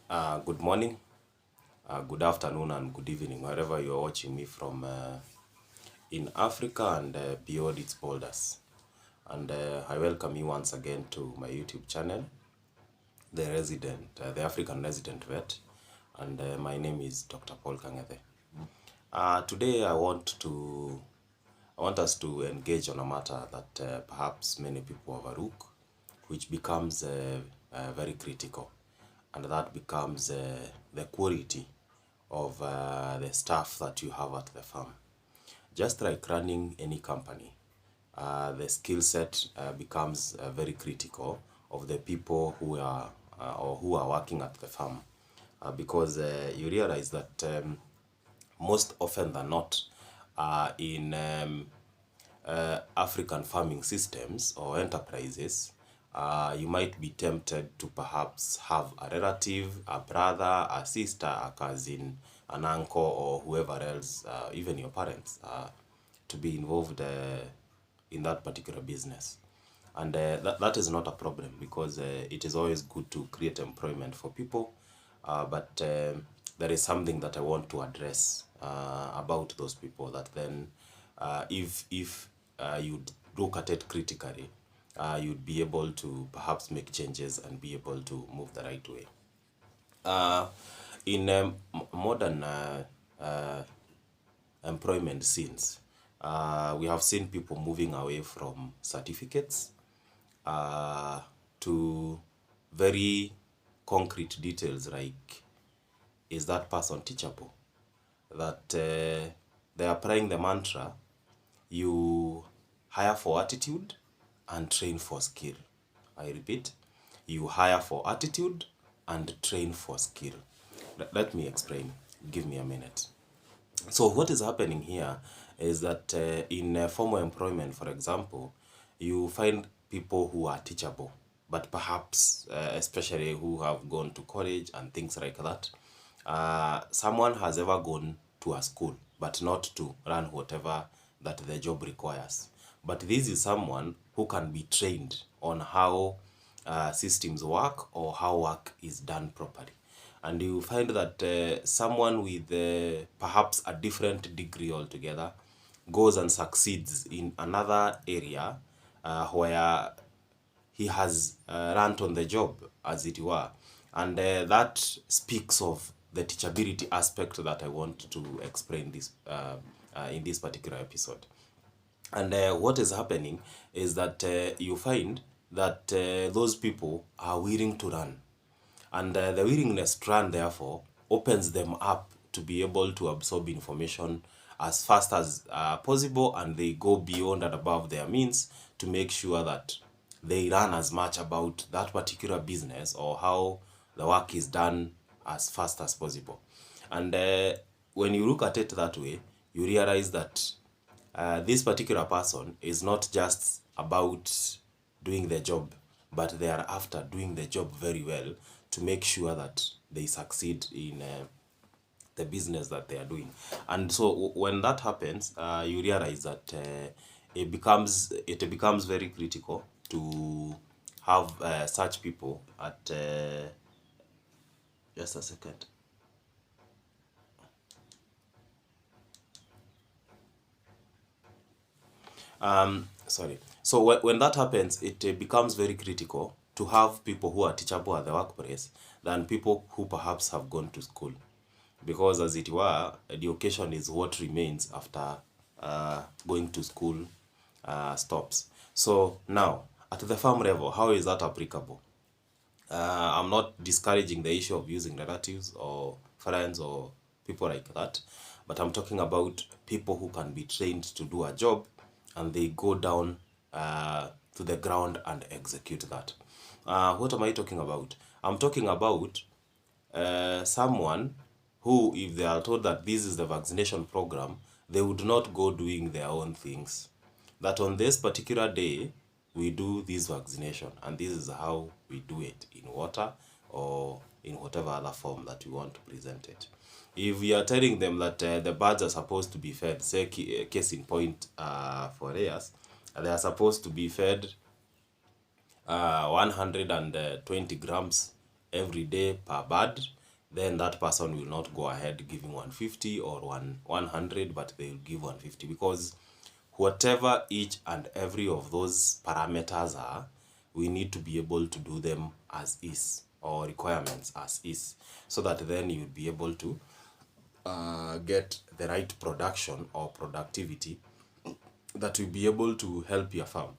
Good morning, good afternoon, and good evening, wherever you're watching me from in Africa and beyond its borders. And I welcome you once again to my YouTube channel, the African Resident Vet, and my name is Dr. Paul KANG'ETHE. Today I want us to engage on a matter that perhaps many people overlook, which becomes very critical, and that becomes the quality of the staff that you have at the farm. Just like running any company, the skill set becomes very critical of the people who are working at the farm, because you realize that most often than not, in African farming systems or enterprises, you might be tempted to perhaps have a relative, a brother, a sister, a cousin, an uncle, or whoever else, even your parents, to be involved in that particular business. And that is not a problem, because it is always good to create employment for people. But there is something that I want to address about those people, that then if you look at it critically, you'd be able to perhaps make changes and be able to move the right way. In modern employment scenes, we have seen people moving away from certificates to very concrete details, like, is that person teachable? That they're applying the mantra, you hire for attitude and train for skill. I repeat, you hire for attitude and train for skill. Let me explain. Give me a minute. So what is happening here is that in formal employment, for example, you find people who are teachable, but perhaps, especially who have gone to college and things like that. Someone has ever gone to a school, but not to run whatever that the job requires. But this is someone who can be trained on how systems work, or how work is done properly. And you find that someone with perhaps a different degree altogether goes and succeeds in another area where he has learned on the job, as it were. And that speaks of the teachability aspect that I want to explain this in this particular episode. And what is happening is that you find that those people are willing to run. And the willingness to run, therefore, opens them up to be able to absorb information as fast as possible, and they go beyond and above their means to make sure that they learn as much about that particular business or how the work is done as fast as possible. And when you look at it that way, you realize that this particular person is not just about doing the job, but they are after doing the job very well to make sure that they succeed in the business that they are doing. And so when that happens, you realize that it becomes very critical to have such people at just a second. Sorry. So when that happens, it becomes very critical to have people who are teachable at the workplace than people who perhaps have gone to school. Because, as it were, education is what remains after going to school stops. So now, at the farm level, how is that applicable? I'm not discouraging the issue of using relatives or friends or people like that, but I'm talking about people who can be trained to do a job, and they go down to the ground and execute that. What am I talking about? I'm talking about someone who, if they are told that this is the vaccination program, they would not go doing their own things. That on this particular day, we do this vaccination, and this is how we do it, in water or in whatever other form that we want to present it. If we are telling them that the birds are supposed to be fed, say case in point for layers, they are supposed to be fed 120 grams every day per bird, then that person will not go ahead giving 150 or 100, but they will give 150, because whatever each and every of those parameters are, we need to be able to do them as is, or requirements as is, so that then you'll be able to get the right production or productivity that will be able to help your farm.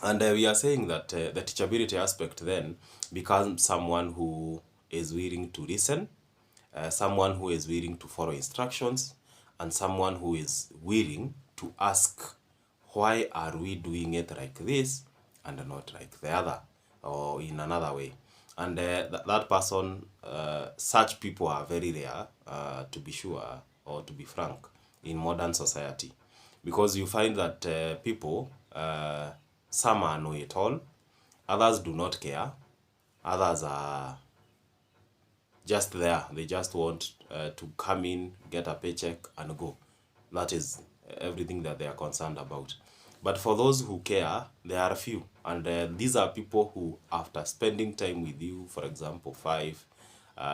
And we are saying that the teachability aspect then becomes someone who is willing to listen, someone who is willing to follow instructions, and someone who is willing to ask, why are we doing it like this and not like the other, or in another way? And that person, such people are very rare, to be sure, or to be frank, in modern society. Because you find that people, some are know-it-all, others do not care, others are just there. They just want to come in, get a paycheck, and go. That is everything that they are concerned about. But for those who care, there are a few. And these are people who, after spending time with you, for example, 5,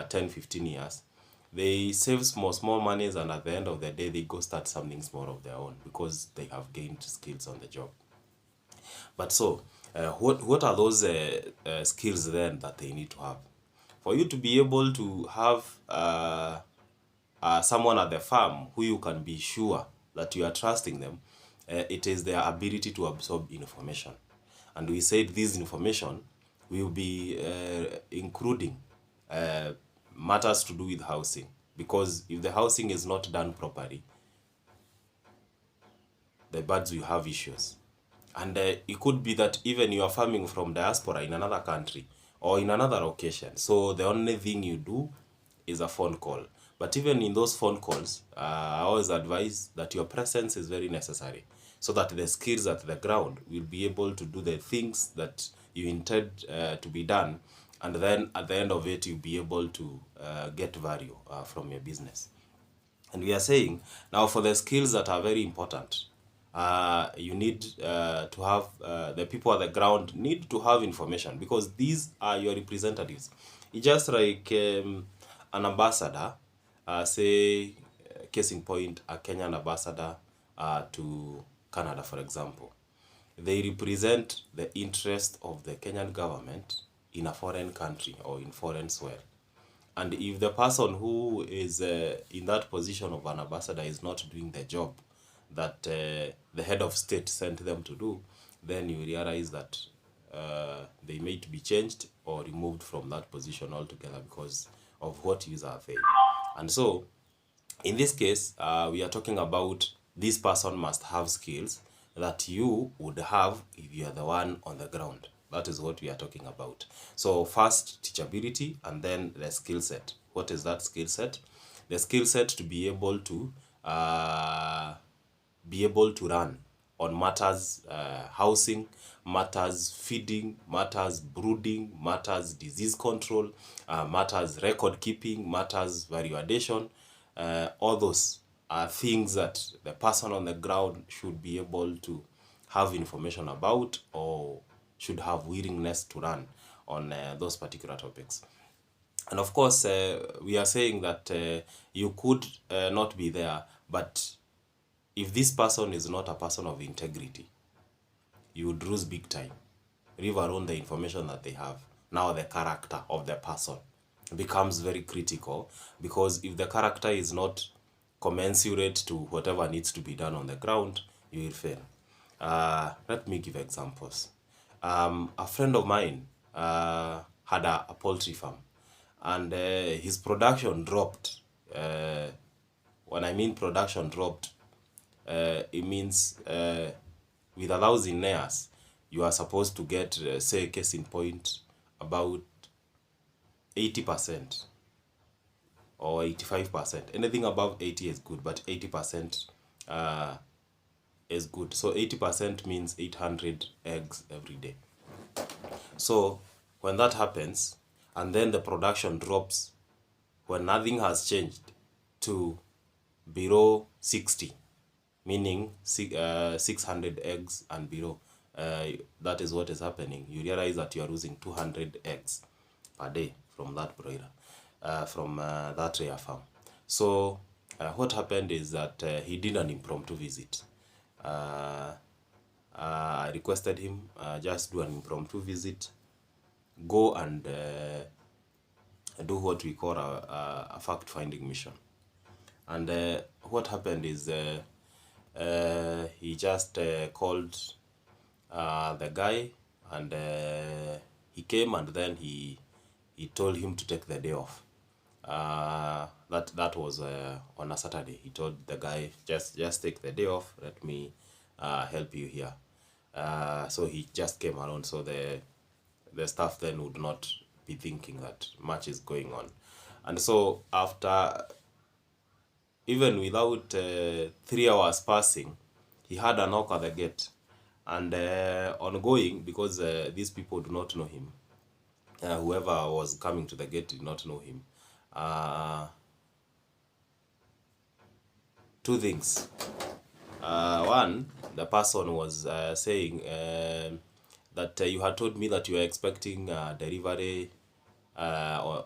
10, 15 years, they save small monies, and at the end of the day, they go start something small of their own because they have gained skills on the job. But so, what are those skills then that they need to have? For you to be able to have someone at the farm who you can be sure that you are trusting them, it is their ability to absorb information. And we said this information will be including matters to do with housing, because if the housing is not done properly, the birds will have issues. And it could be that even you are farming from diaspora in another country or in another location, so the only thing you do is a phone call. But even in those phone calls, I always advise that your presence is very necessary, so that the skills at the ground will be able to do the things that you intend to be done, and then at the end of it, you'll be able to get value from your business. And we are saying now, for the skills that are very important, you need to have the people at the ground need to have information, because these are your representatives. It's just like an ambassador, say, case in point, a Kenyan ambassador to Canada, for example. They represent the interest of the Kenyan government in a foreign country or in foreign soil. And if the person who is in that position of an ambassador is not doing the job that the head of state sent them to do, then you realize that they may to be changed or removed from that position altogether because of what use are they. And so, in this case, we are talking about this person must have skills that you would have if you are the one on the ground. That is what we are talking about. So first, teachability, and then the skill set. What is that skill set? The skill set to be able to run on matters housing, matters feeding, matters brooding, matters disease control, matters record keeping, matters validation. All those are things that the person on the ground should be able to have information about, or should have willingness to run on those particular topics. And of course, we are saying that you could not be there, but if this person is not a person of integrity, you would lose big time, leave alone the information that they have. Now the character of the person becomes very critical, because if the character is not commensurate to whatever needs to be done on the ground, you will fail. Let me give examples. A friend of mine had a poultry farm, and his production dropped. When I mean production dropped, it means with 1,000 layers, you are supposed to get, say, case in point, about 80% or 85%. Anything above 80 is good, but 80% is good. So 80% means 800 eggs every day. So when that happens, and then the production drops, when nothing has changed, to below 60, meaning 600 eggs and below, that is what is happening. You realize that you are losing 200 eggs per day from that broiler. from that rare farm. So what happened is that he did an impromptu visit. I requested him just do an impromptu visit, go and do what we call a fact-finding mission. And what happened is he just called the guy, and he came, and then he told him to take the day off. That was on a Saturday. He told the guy, just take the day off, let me help you here. So he just came around, so the staff then would not be thinking that much is going on. And so after, even without 3 hours passing, he had a knock at the gate. And ongoing, because these people do not know him, whoever was coming to the gate did not know him. Two things. One, the person was saying that you had told me that you were expecting delivery or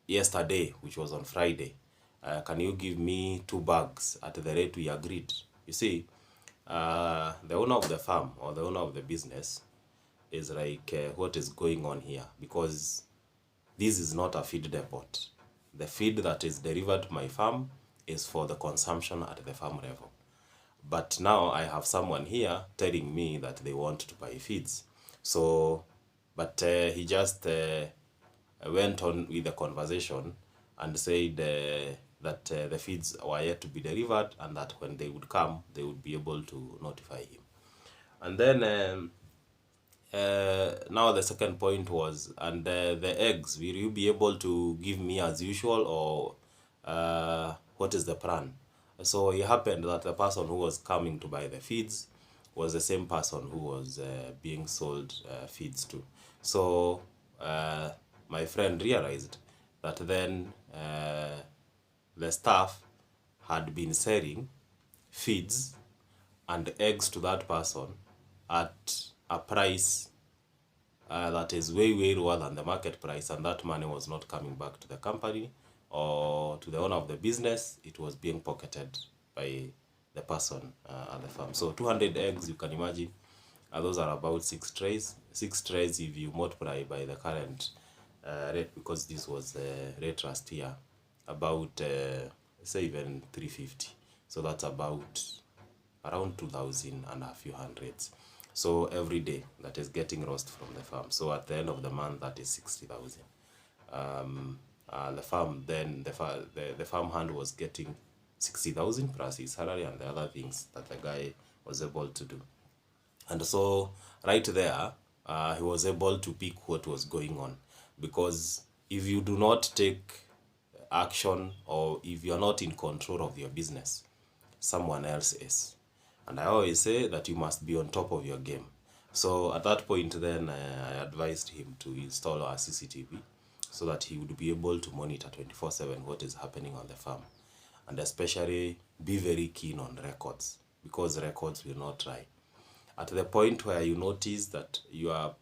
yesterday, which was on Friday. Can you give me 2 bags at the rate we agreed? You see, the owner of the farm or the owner of the business is like, what is going on here? Because this is not a feed depot. The feed that is delivered to my farm is for the consumption at the farm level. But now I have someone here telling me that they want to buy feeds. So, but he just went on with the conversation and said that the feeds were yet to be delivered, and that when they would come, they would be able to notify him. And then now the second point was, and the eggs, will you be able to give me as usual, or what is the plan? So it happened that the person who was coming to buy the feeds was the same person who was being sold feeds to. So my friend realized that then the staff had been selling feeds and eggs to that person at a price that is way lower than the market price, and that money was not coming back to the company or to the owner of the business. It was being pocketed by the person at the farm. So 200 eggs, you can imagine, those are about 6 trays. 6 trays, if you multiply by the current rate, because this was rate last year, about say even 350. So that's about around 2,000 and a few hundreds. So every day that is getting roast from the farm. So at the end of the month, that is 60,000. The farm then, the farm hand was getting 60,000 plus his salary and the other things that the guy was able to do. And so right there, he was able to pick what was going on. Because if you do not take action, or if you are not in control of your business, someone else is. And I always say that you must be on top of your game. So at that point then, I advised him to install our CCTV so that he would be able to monitor 24/7 what is happening on the farm. And especially be very keen on records, because records will not lie. At the point where you notice that your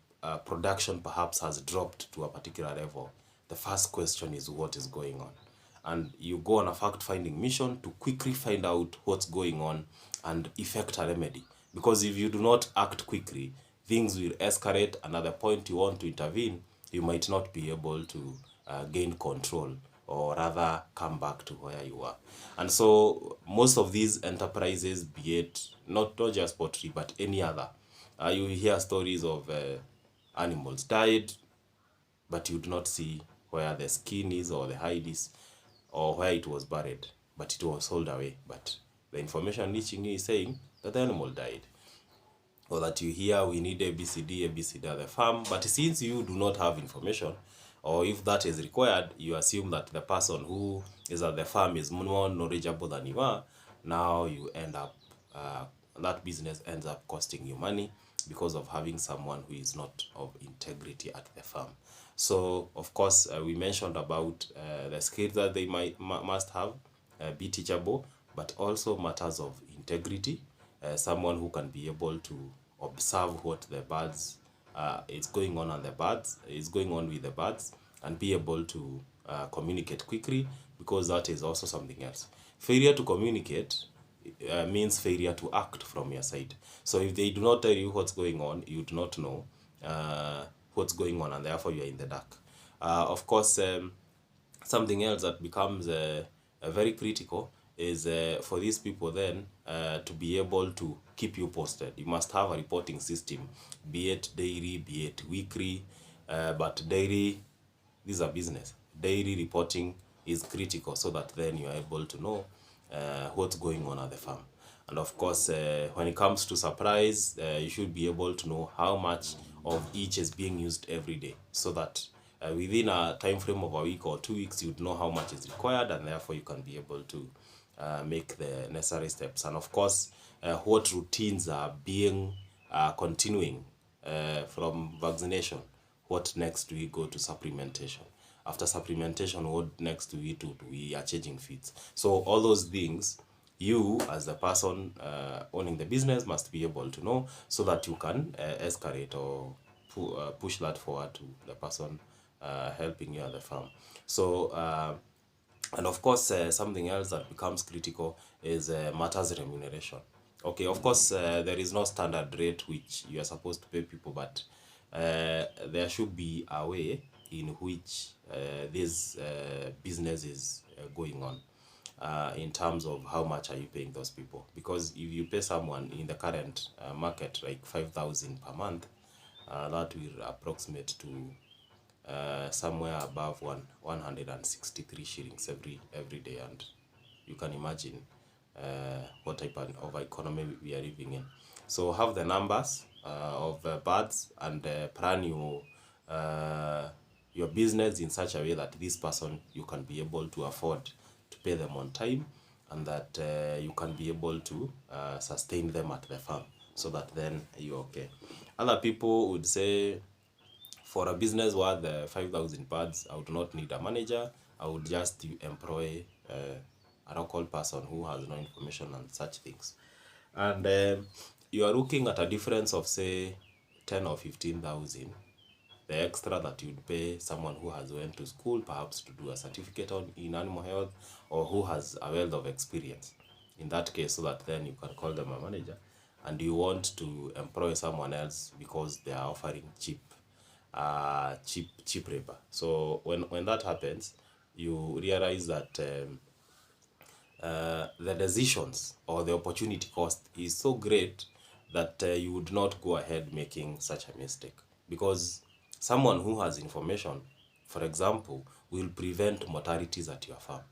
production perhaps has dropped to a particular level, the first question is what is going on. And you go on a fact-finding mission to quickly find out what's going on and effect a remedy. Because if you do not act quickly, things will escalate, and at the point you want to intervene, you might not be able to gain control, or rather come back to where you were. And so most of these enterprises, be it not just poultry, but any other, you hear stories of animals died, but you do not see where the skin is or the hide is, or where it was buried, but it was sold away. But the information reaching you is saying that the animal died. Or that you hear we need ABCD at the farm, but since you do not have information, or if that is required, you assume that the person who is at the farm is more knowledgeable than you are. Now you end up, that business ends up costing you money because of having someone who is not of integrity at the farm. So of course, we mentioned about the skills that they must have, be teachable, but also matters of integrity. Someone who can be able to observe what the birds is going on with the birds, and be able to communicate quickly, because that is also something else. Failure to communicate means failure to act from your side. So if they do not tell you what's going on, you do not know what's going on, and therefore you are in the dark. Of course, something else that becomes very critical is for these people then to be able to keep you posted. You must have a reporting system, be it daily, be it weekly, but daily, these are business. Daily reporting is critical, so that then you are able to know what's going on at the farm. And of course, when it comes to supplies, you should be able to know how much of each is being used every day, so that within a time frame of a week or 2 weeks, you'd know how much is required, and therefore you can be able to make the necessary steps. And of course, what routines are being continuing from vaccination. What next do we go to supplementation? After supplementation, what next do we do? We are changing feeds. So all those things, you as the person owning the business must be able to know, so that you can escalate or push that forward to the person helping you at the farm. So and of course, something else that becomes critical is matters remuneration. Okay, of course, there is no standard rate which you are supposed to pay people, but there should be a way in which this business is going on in terms of how much are you paying those people. Because if you pay someone in the current market like 5,000 per month, that will approximate to somewhere above 163 shillings every day, and you can imagine what type of economy we are living in. So have the numbers of birds, and plan your business in such a way that this person, you can be able to afford to pay them on time, and that you can be able to sustain them at the farm, so that then you're okay. Other people would say, for a business worth 5,000 birds, I would not need a manager. I would just employ a local person who has no information on such things. And you are looking at a difference of, say, 10 or 15,000. The extra that you'd pay someone who has went to school, perhaps to do a certificate in animal health, or who has a wealth of experience. In that case, so that then you can call them a manager, and you want to employ someone else because they are offering cheap labor. So when that happens, you realize that the decisions or the opportunity cost is so great that you would not go ahead making such a mistake, because someone who has information, for example, will prevent mortalities at your farm.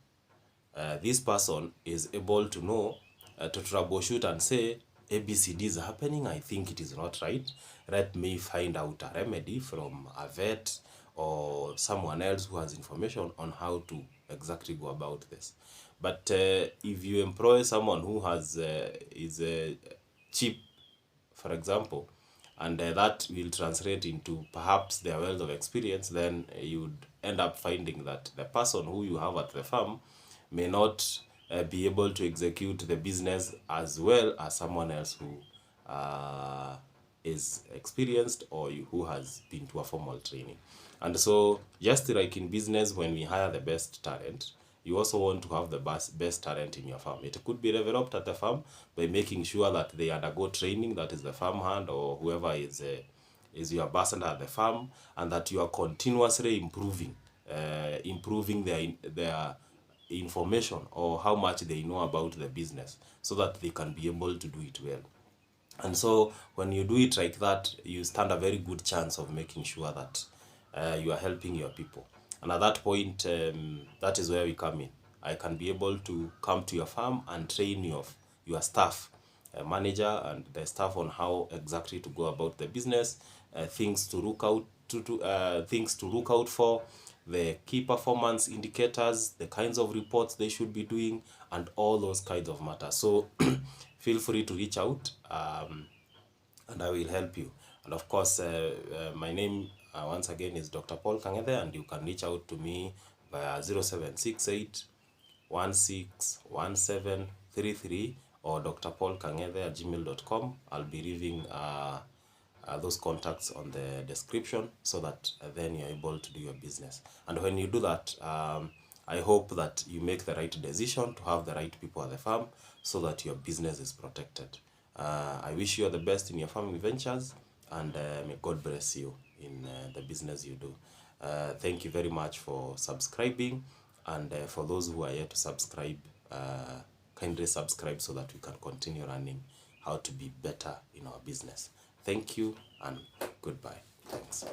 This person is able to know, to troubleshoot and say, ABCD is happening, I think it is not right. Let me find out a remedy from a vet or someone else who has information on how to exactly go about this. But if you employ someone who has is cheap, for example, and that will translate into perhaps their wealth of experience, then you would end up finding that the person who you have at the farm may not be able to execute the business as well as someone else who is experienced, or who has been to a formal training. And so, just like in business, when we hire the best talent, you also want to have the best talent in your farm. It could be developed at the farm by making sure that they undergo training, that is the farm hand or whoever is your ambassador at the farm, and that you are continuously improving their information, or how much they know about the business, so that they can be able to do it well. And so when you do it like that, you stand a very good chance of making sure that you are helping your people. And at that point, that is where we come in. I can be able to come to your farm and train your staff, manager and the staff, on how exactly to go about the business, things to look out things to look out for, the key performance indicators, the kinds of reports they should be doing, and all those kinds of matters. So feel free to reach out, and I will help you. And of course, my name once again is Dr. Paul KANG'ETHE, and you can reach out to me via 0768 161733 or drpaulkang'ethe@gmail.com. I'll be leaving those contacts on the description, so that then you're able to do your business. And when you do that, I hope that you make the right decision to have the right people at the farm, so that your business is protected. I wish you all the best in your farming ventures, and may God bless you in the business you do. Thank you very much for subscribing, and for those who are yet to subscribe, kindly subscribe so that we can continue running how to be better in our business. Thank you and goodbye. Thanks.